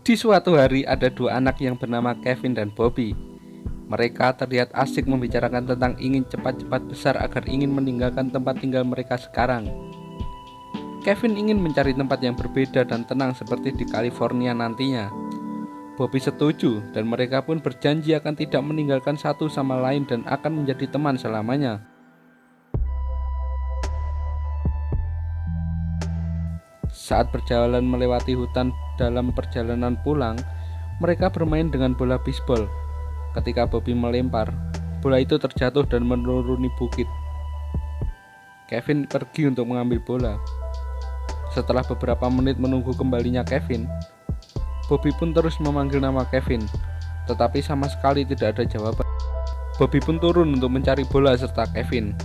Di suatu hari ada dua anak yang bernama Kevin dan Bobby. Mereka terlihat asik membicarakan tentang ingin cepat-cepat besar agar ingin meninggalkan tempat tinggal mereka sekarang. Kevin ingin mencari tempat yang berbeda dan tenang seperti di California nantinya. Bobby setuju dan mereka pun berjanji akan tidak meninggalkan satu sama lain dan akan menjadi teman selamanya. Saat berjalan melewati hutan dalam perjalanan pulang, mereka bermain dengan bola bisbol. Ketika Bobby melempar, bola itu terjatuh dan menuruni bukit. Kevin pergi untuk mengambil bola. Setelah beberapa menit menunggu kembalinya Kevin, Bobby pun terus memanggil nama Kevin, tetapi sama sekali tidak ada jawaban. Bobby pun turun untuk mencari bola serta Kevin.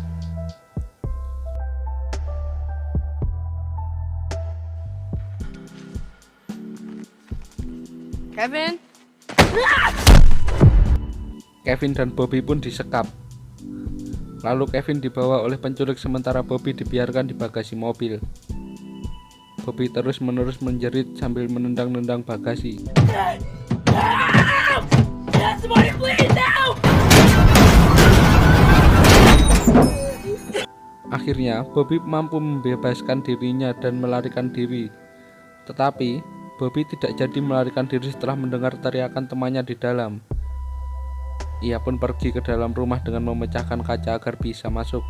Kevin dan Bobby pun disekap. Lalu Kevin dibawa oleh penculik sementara Bobby dibiarkan di bagasi mobil. Bobby terus-menerus menjerit sambil menendang-nendang bagasi. Akhirnya Bobby mampu membebaskan dirinya dan melarikan diri. Tetapi Bobby tidak jadi melarikan diri setelah mendengar teriakan temannya di dalam. Ia pun pergi ke dalam rumah dengan memecahkan kaca agar bisa masuk.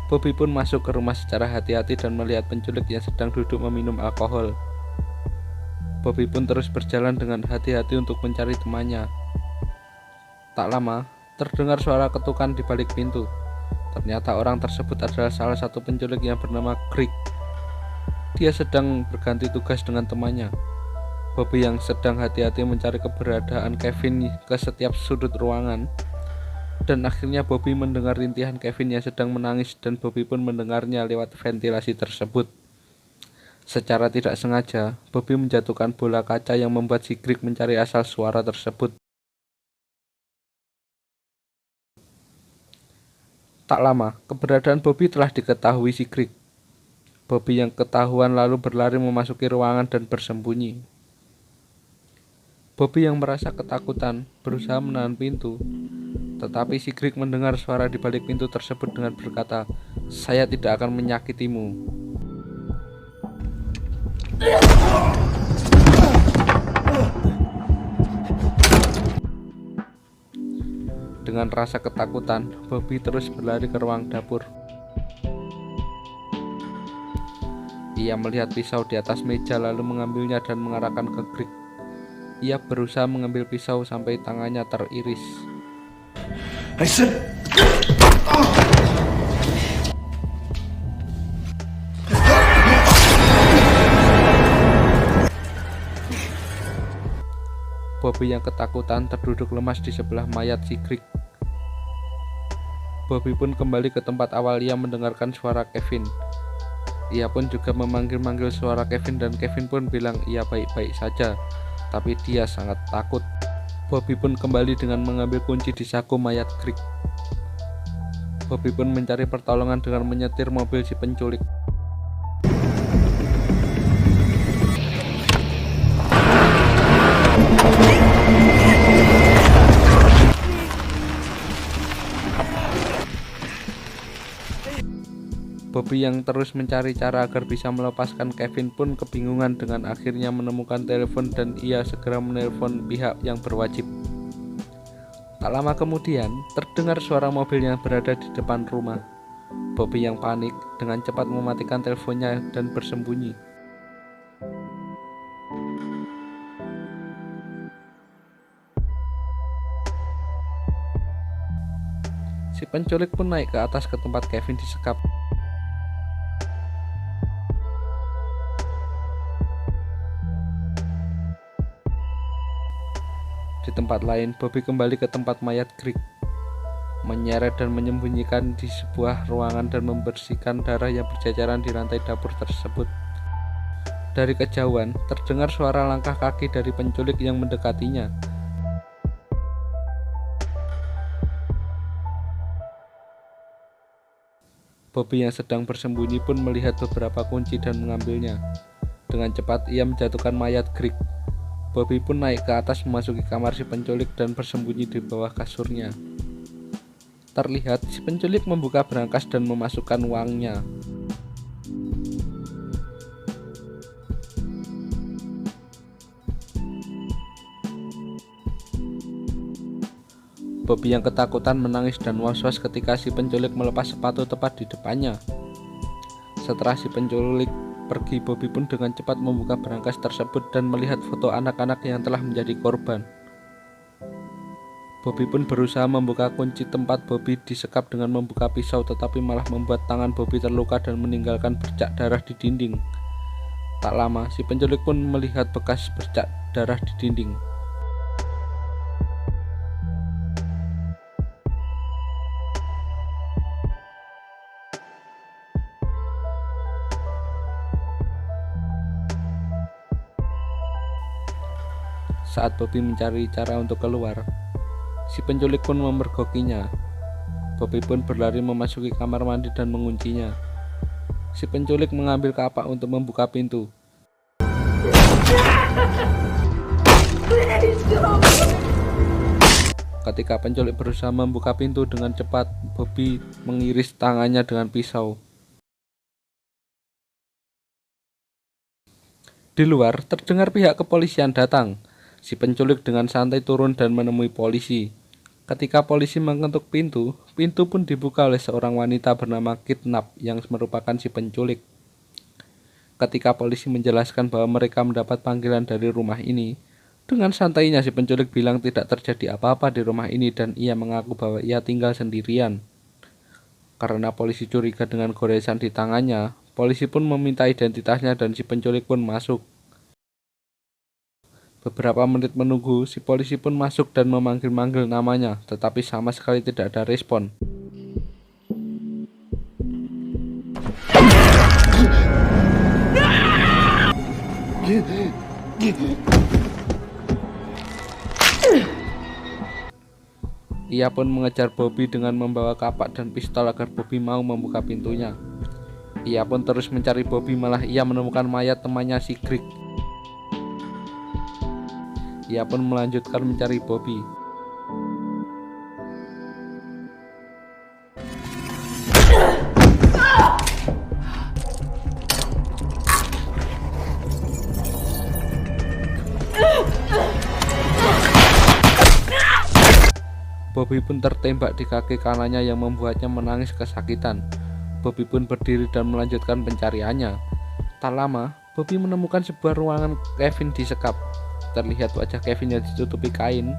Bobby pun masuk ke rumah secara hati-hati dan melihat penculik yang sedang duduk meminum alkohol. Bobby pun terus berjalan dengan hati-hati untuk mencari temannya. Tak lama, terdengar suara ketukan di balik pintu. Ternyata orang tersebut adalah salah satu penculik yang bernama Greg. Dia sedang berganti tugas dengan temannya. Bobby yang sedang hati-hati mencari keberadaan Kevin ke setiap sudut ruangan. Dan akhirnya Bobby mendengar rintihan Kevin yang sedang menangis dan Bobby pun mendengarnya lewat ventilasi tersebut. Secara tidak sengaja, Bobby menjatuhkan bola kaca yang membuat si Greg mencari asal suara tersebut. Tak lama, keberadaan Bobby telah diketahui si Greg. Bobby yang ketahuan lalu berlari memasuki ruangan dan bersembunyi. Bobby yang merasa ketakutan berusaha menahan pintu, tetapi si Greg mendengar suara di balik pintu tersebut dengan berkata, "Saya tidak akan menyakitimu." Dengan rasa ketakutan, Bobby terus berlari ke ruang dapur. Ia melihat pisau di atas meja lalu mengambilnya dan mengarahkan ke Greg. Ia berusaha mengambil pisau sampai tangannya teriris. Bobby yang ketakutan terduduk lemas di sebelah mayat si Greg. Bobby pun kembali ke tempat awal ia mendengarkan suara Kevin. Ia pun juga memanggil-manggil suara Kevin dan Kevin pun bilang ia baik-baik saja, tapi dia sangat takut. Bobby pun kembali dengan mengambil kunci di saku mayat Greg. Bobby pun mencari pertolongan dengan menyetir mobil si penculik. Bobby yang terus mencari cara agar bisa melepaskan Kevin pun kebingungan dengan akhirnya menemukan telepon dan ia segera menelpon pihak yang berwajib. Tak lama kemudian, terdengar suara mobil yang berada di depan rumah. Bobby yang panik dengan cepat mematikan teleponnya dan bersembunyi. Si penculik pun naik ke atas ke tempat Kevin disekap. Di tempat lain, Bobby kembali ke tempat mayat Greg, menyeret dan menyembunyikan di sebuah ruangan dan membersihkan darah yang berceceran di lantai dapur tersebut. Dari kejauhan, terdengar suara langkah kaki dari penculik yang mendekatinya. Bobby yang sedang bersembunyi pun melihat beberapa kunci dan mengambilnya. Dengan cepat ia menjatuhkan mayat Greg. Bobby pun naik ke atas memasuki kamar si penculik dan bersembunyi di bawah kasurnya. Terlihat si penculik membuka berangkas dan memasukkan uangnya. Bobby yang ketakutan menangis dan was-was ketika si penculik melepas sepatu tepat di depannya. Setelah si penculik pergi, Bobby pun dengan cepat membuka berangkas tersebut dan melihat foto anak-anak yang telah menjadi korban. Bobby pun berusaha membuka kunci tempat Bobby disekap dengan membuka pisau, tetapi malah membuat tangan Bobby terluka dan meninggalkan bercak darah di dinding. Tak lama, si penculik pun melihat bekas bercak darah di dinding. Saat Bobby mencari cara untuk keluar, si penculik pun memergokinya. Bobby pun berlari memasuki kamar mandi dan menguncinya. Si penculik mengambil kapak untuk membuka pintu. Ketika penculik berusaha membuka pintu dengan cepat, Bobby mengiris tangannya dengan pisau. Di luar, terdengar pihak kepolisian datang. Si penculik dengan santai turun dan menemui polisi. Ketika polisi mengetuk pintu, pintu pun dibuka oleh seorang wanita bernama Kidnap yang merupakan si penculik. Ketika polisi menjelaskan bahwa mereka mendapat panggilan dari rumah ini, dengan santainya si penculik bilang tidak terjadi apa-apa di rumah ini dan ia mengaku bahwa ia tinggal sendirian. Karena polisi curiga dengan goresan di tangannya, polisi pun meminta identitasnya dan si penculik pun masuk. Beberapa menit menunggu, si polisi pun masuk dan memanggil-manggil namanya, tetapi sama sekali tidak ada respon. Ia pun mengejar Bobby dengan membawa kapak dan pistol agar Bobby mau membuka pintunya. Ia pun terus mencari Bobby, malah ia menemukan mayat temannya si Greg. Ia pun melanjutkan mencari Bobby. Bobby pun tertembak di kaki kanannya yang membuatnya menangis kesakitan. Bobby pun berdiri dan melanjutkan pencariannya. Tak lama, Bobby menemukan sebuah ruangan Kevin disekap. Terlihat wajah Kevin yang ditutupi kain.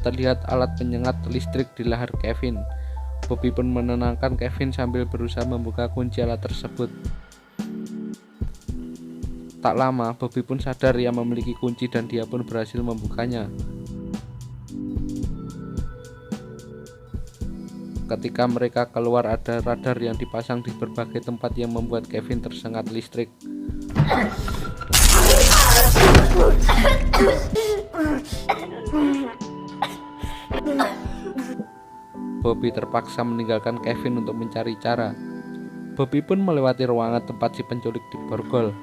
Terlihat alat penyengat listrik di leher Kevin. Bobby pun menenangkan Kevin sambil berusaha membuka kunci alat tersebut. Tak lama, Bobby pun sadar ia memiliki kunci dan dia pun berhasil membukanya. Ketika mereka keluar, ada radar yang dipasang di berbagai tempat yang membuat Kevin tersengat listrik. Bobby terpaksa meninggalkan Kevin untuk mencari cara. Bobby pun melewati ruangan tempat si penculik diborgol.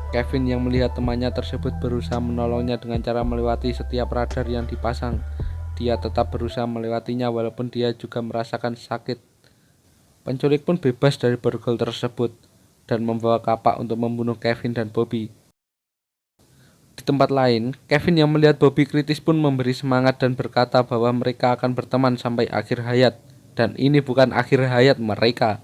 Kevin yang melihat temannya tersebut berusaha menolongnya dengan cara melewati setiap radar yang dipasang. Dia tetap berusaha melewatinya walaupun dia juga merasakan sakit. Penculik pun bebas dari borgol tersebut dan membawa kapak untuk membunuh Kevin dan Bobby. Di tempat lain, Kevin yang melihat Bobby kritis pun memberi semangat dan berkata bahwa mereka akan berteman sampai akhir hayat. Dan ini bukan akhir hayat mereka.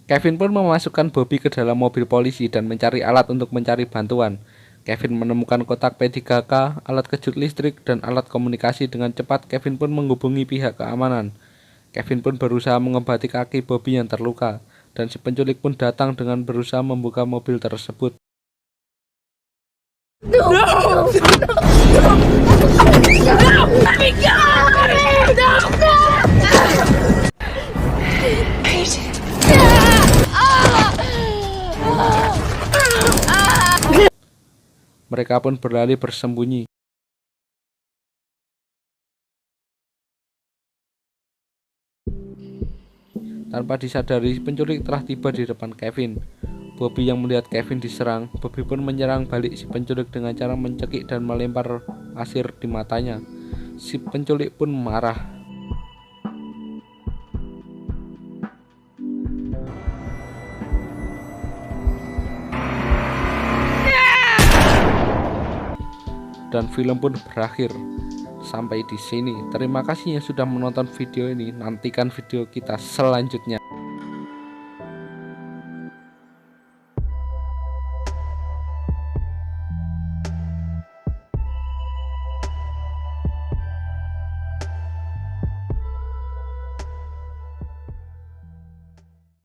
Kevin pun memasukkan Bobby ke dalam mobil polisi dan mencari alat untuk mencari bantuan. Kevin menemukan kotak P3K, alat kejut listrik, dan alat komunikasi dengan cepat. Kevin pun menghubungi pihak keamanan. Kevin pun berusaha mengobati kaki Bobby yang terluka, dan si penculik pun datang dengan berusaha membuka mobil tersebut. Mereka pun berlari bersembunyi. Tanpa disadari, penculik telah tiba di depan Kevin. Bobby yang melihat Kevin diserang, Bobby pun menyerang balik si penculik dengan cara mencekik dan melempar pasir di matanya. Si penculik pun marah. Dan film pun berakhir sampai di sini. Terima kasih yang sudah menonton video ini. Nantikan video kita selanjutnya.